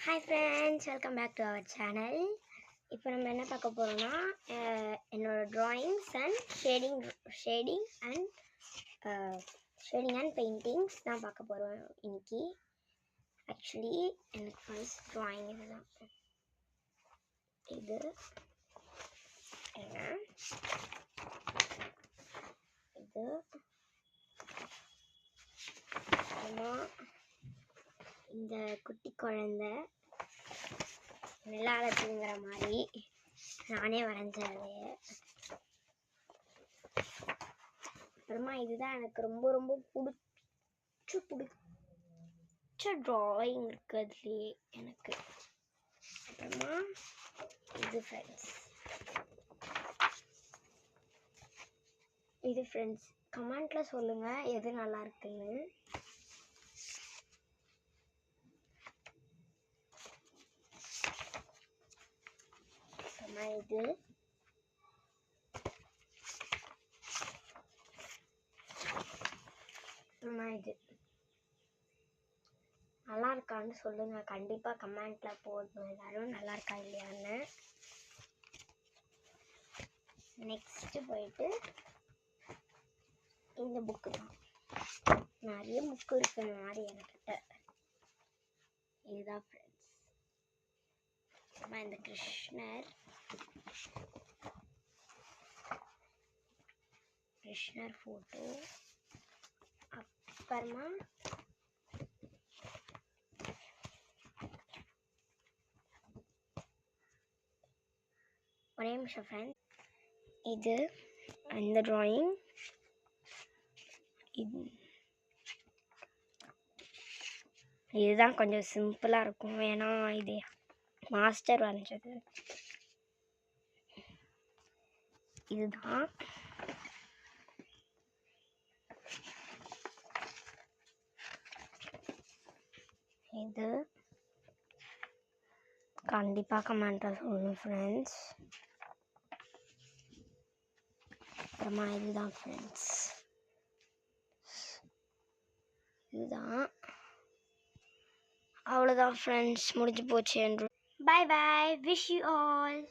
Hi friends, welcome back to our channel. இப்போ நம்ம என்ன பார்க்க போறோம்னா என்னோட drawings and shading and paintings தான் பார்க்க போறோம் இன்னைக்கு. Actually எனக்கு first drawing இதுதான். இது இந்த குட்டி குழந்தை நிலால தூங்குற மாதிரி நானே வரைஞ்சது. அப்புறமா இதுதான் எனக்கு ரொம்ப ரொம்ப பிடிச்ச ட்ராயிங் இருக்கிறதுலையே எனக்கு. அப்புறமா இது ஃப்ரெண்ட்ஸ் கமெண்ட்ல சொல்லுங்க எது நல்லா இருக்குன்னு. இது நல்லா இருக்கான்னு சொல்லுங்க, கண்டிப்பா கமெண்ட்ல போடணும் எல்லாரும் நல்லா இருக்கா இல்லையான்னு. நெக்ஸ்ட் போயிட்டு இந்த புக்கு தான். நிறைய புக்கு இருக்கு இந்த மாதிரி என்கிட்ட. இதுதான் ஃப்ரெண்ட்ஸ். இந்த கிருஷ்ணர் ஃபோட்டோ. அப்புறமா ஒரே நிமிஷம் ஃப்ரெண்ட்ஸ். இது அந்த ட்ராயிங். இதுதான் கொஞ்சம் சிம்பிளாக இருக்கும், ஏன்னா இது மாஸ்டர் வரைஞ்சது. இதுதான் இது கண்டிப்பாக கமெண்ட்ல சொல்லணும் ஃப்ரெண்ட்ஸ். அப்புறமா இதுதான் ஃப்ரெண்ட்ஸ். இதுதான். அவ்வளோதான் ஃப்ரெண்ட்ஸ், முடிஞ்சு போச்சு. Bye bye, wish you all.